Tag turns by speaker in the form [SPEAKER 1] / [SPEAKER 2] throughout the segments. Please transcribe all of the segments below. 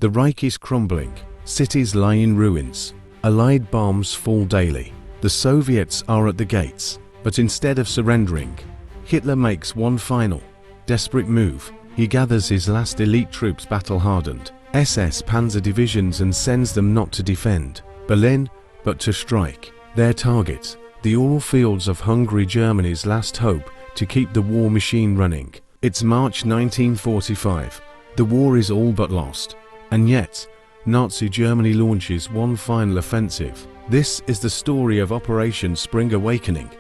[SPEAKER 1] The Reich is crumbling, cities lie in ruins, Allied bombs fall daily. The Soviets are at the gates, but instead of surrendering, Hitler makes one final, desperate move. He gathers his last elite troops, battle-hardened SS Panzer divisions, and sends them not to defend Berlin, but to strike their target, the oil fields of Hungary, Germany's last hope to keep the war machine running. It's March 1945. The war is all but lost, and yet Nazi Germany launches one final offensive. This is the story of Operation Spring Awakening,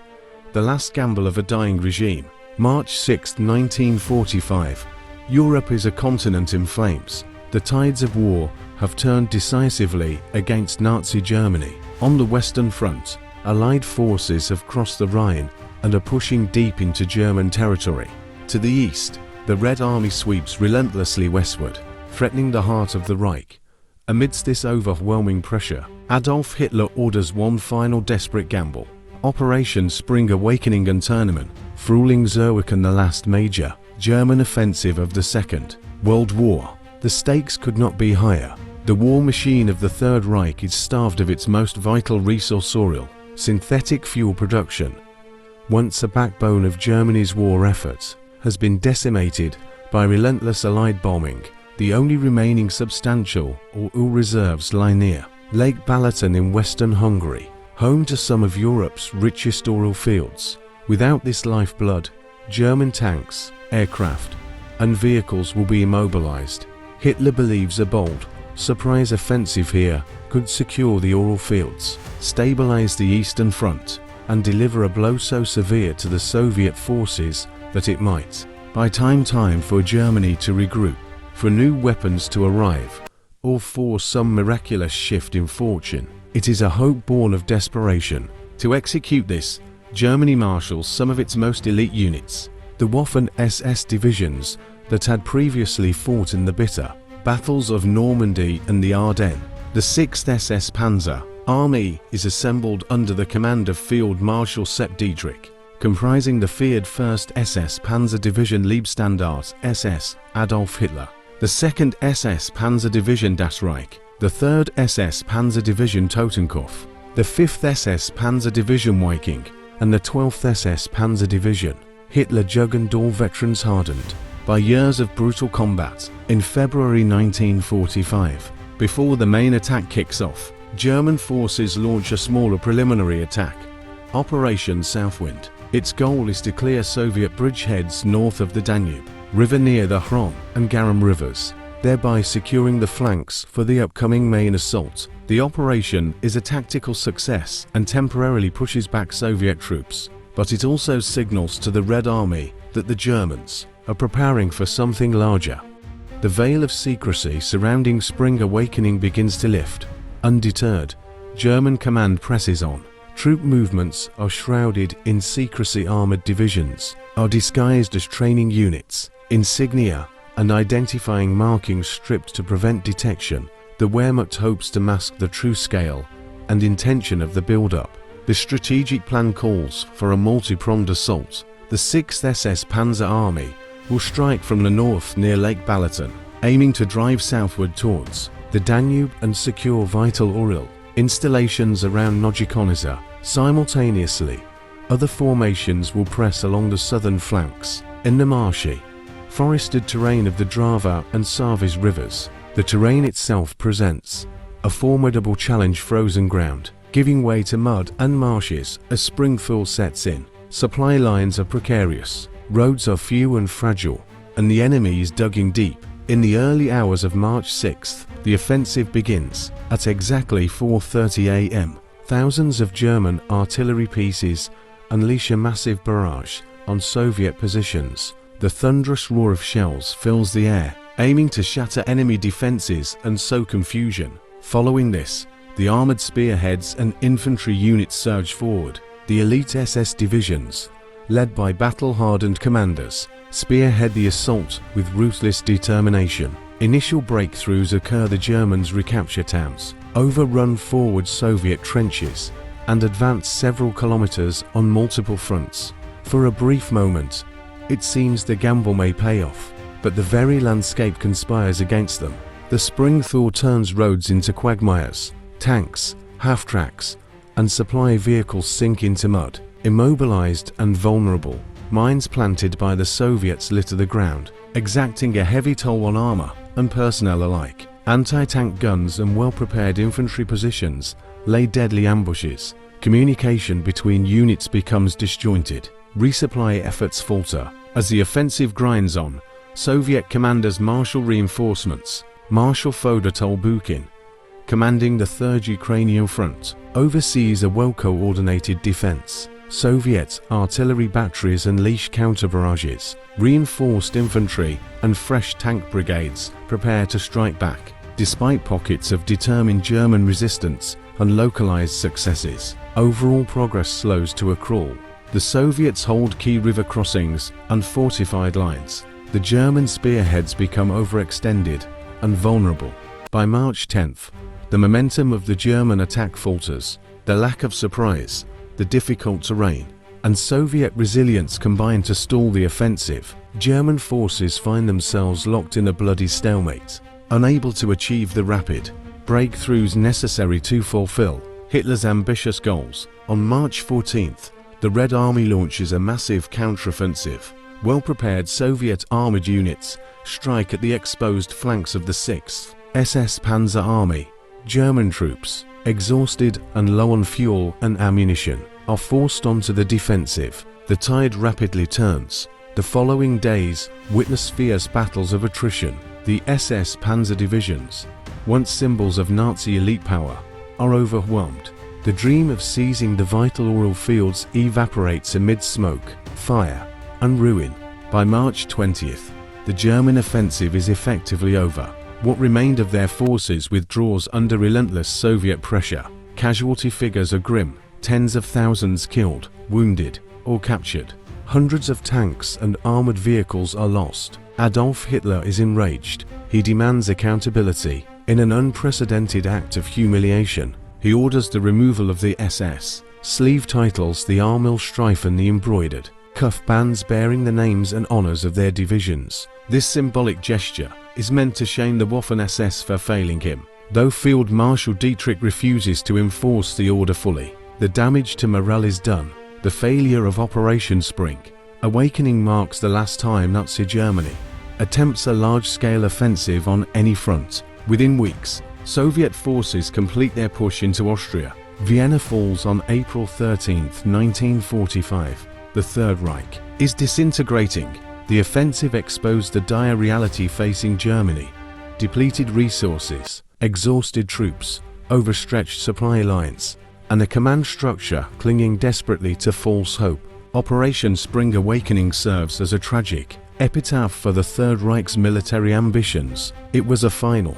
[SPEAKER 1] the last gamble of a dying regime. March 6, 1945. Europe is a continent in flames. The tides of war have turned decisively against Nazi Germany. On the Western Front, Allied forces have crossed the Rhine and are pushing deep into German territory. To the east, the Red Army sweeps relentlessly westward, threatening the heart of the Reich. Amidst this overwhelming pressure, Adolf Hitler orders one final desperate gamble. Operation Spring Awakening and Tournament, Frühlingserweckung, the last major German offensive of the Second World War. The stakes could not be higher. The war machine of the Third Reich is starved of its most vital resource, oil, synthetic fuel production. Once a backbone of Germany's war efforts, has been decimated by relentless Allied bombing. The only remaining substantial oil reserves lie near Lake Balaton in western Hungary, home to some of Europe's richest oil fields. Without this lifeblood, German tanks, aircraft, and vehicles will be immobilized. Hitler believes a bold, surprise offensive here could secure the oil fields, stabilize the Eastern Front, and deliver a blow so severe to the Soviet forces that it might buy time for Germany to regroup, for new weapons to arrive, or for some miraculous shift in fortune. It is a hope born of desperation. To execute this, Germany marshals some of its most elite units, the Waffen SS divisions that had previously fought in the bitter battles of Normandy and the Ardennes. The 6th SS Panzer Army is assembled under the command of Field Marshal Sepp Dietrich, comprising the feared 1st SS Panzer Division Leibstandarte SS Adolf Hitler, the 2nd SS Panzer Division Das Reich, the 3rd SS Panzer Division Totenkopf, the 5th SS Panzer Division Viking, and the 12th SS Panzer Division. Hitler Jugend, all veterans hardened by years of brutal combat. In February 1945, before the main attack kicks off, German forces launch a smaller preliminary attack, Operation Southwind. Its goal is to clear Soviet bridgeheads north of the Danube River near the Hron and Garam rivers, thereby securing the flanks for the upcoming main assault. The operation is a tactical success and temporarily pushes back Soviet troops, but it also signals to the Red Army that the Germans are preparing for something larger. The veil of secrecy surrounding Spring Awakening begins to lift. Undeterred, German command presses on. Troop movements are shrouded in secrecy. Armored divisions are disguised as training units, insignia and identifying markings stripped to prevent detection. The Wehrmacht hopes to mask the true scale and intention of the build-up. The strategic plan calls for a multi-pronged assault. The 6th SS Panzer Army will strike from the north near Lake Balaton, aiming to drive southward towards the Danube and secure vital oil installations around Nogikoneza. Simultaneously, other formations will press along the southern flanks. In the marshy, forested terrain of the Drava and Savas rivers, the terrain itself presents a formidable challenge. Frozen ground, giving way to mud and marshes as spring thaw sets in. Supply lines are precarious, roads are few and fragile, and the enemy is digging deep. In the early hours of March 6th, the offensive begins. At exactly 4:30 a.m., thousands of German artillery pieces unleash a massive barrage on Soviet positions. The thunderous roar of shells fills the air, aiming to shatter enemy defenses and sow confusion. Following this, the armored spearheads and infantry units surge forward. The elite SS divisions, led by battle-hardened commanders, spearhead the assault with ruthless determination. Initial breakthroughs occur. The Germans recapture towns, overrun forward Soviet trenches, and advance several kilometers on multiple fronts. For a brief moment, it seems the gamble may pay off, but the very landscape conspires against them. The spring thaw turns roads into quagmires, tanks, half-tracks, and supply vehicles sink into mud. Immobilized and vulnerable, mines planted by the Soviets litter the ground, exacting a heavy toll on armor and personnel alike. Anti-tank guns and well-prepared infantry positions lay deadly ambushes. Communication between units becomes disjointed. Resupply efforts falter. As the offensive grinds on, Soviet commanders marshal reinforcements. Marshal Fyodor Tolbukin, commanding the Third Ukrainian Front, oversees a well-coordinated defense. Soviet artillery batteries unleash counter-barrages. Reinforced infantry and fresh tank brigades prepare to strike back. Despite pockets of determined German resistance and localized successes, overall progress slows to a crawl. The Soviets hold key river crossings and fortified lines. The German spearheads become overextended and vulnerable. By March 10th, the momentum of the German attack falters. The lack of surprise, the difficult terrain, and Soviet resilience combine to stall the offensive. German forces find themselves locked in a bloody stalemate, unable to achieve the rapid breakthroughs necessary to fulfill Hitler's ambitious goals. On March 14th, the Red Army launches a massive counteroffensive. Well-prepared Soviet armored units strike at the exposed flanks of the 6th SS Panzer Army. German troops, exhausted and low on fuel and ammunition, are forced onto the defensive. The tide rapidly turns. The following days witness fierce battles of attrition. The SS Panzer divisions, once symbols of Nazi elite power, are overwhelmed. The dream of seizing the vital oil fields evaporates amid smoke, fire, and ruin. By March 20th, the German offensive is effectively over. What remained of their forces withdraws under relentless Soviet pressure. Casualty figures are grim: tens of thousands killed, wounded, or captured. Hundreds of tanks and armored vehicles are lost. Adolf Hitler is enraged. He demands accountability. In an unprecedented act of humiliation, he orders the removal of the SS sleeve titles, the Armillstreifen, the embroidered cuff bands bearing the names and honors of their divisions. This symbolic gesture is meant to shame the Waffen-SS for failing him. Though Field Marshal Dietrich refuses to enforce the order fully, the damage to morale is done. The failure of Operation Spring Awakening marks the last time Nazi Germany attempts a large-scale offensive on any front. Within weeks, Soviet forces complete their push into Austria. Vienna falls on April 13, 1945. The Third Reich is disintegrating. The offensive exposed the dire reality facing Germany: depleted resources, exhausted troops, overstretched supply lines, and a command structure clinging desperately to false hope. Operation Spring Awakening serves as a tragic epitaph for the Third Reich's military ambitions. It was a final,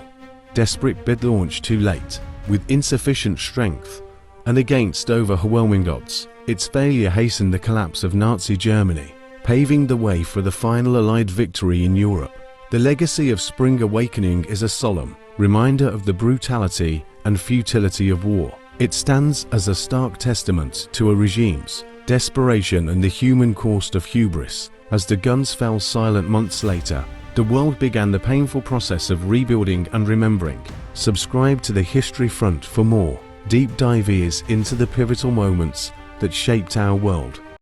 [SPEAKER 1] desperate bid launched too late, with insufficient strength, and against overwhelming odds. Its failure hastened the collapse of Nazi Germany, paving the way for the final Allied victory in Europe. The legacy of Spring Awakening is a solemn reminder of the brutality and futility of war. It stands as a stark testament to a regime's desperation and the human cost of hubris. As the guns fell silent months later, the world began the painful process of rebuilding and remembering. Subscribe to the History Front for more deep dives into the pivotal moments that shaped our world.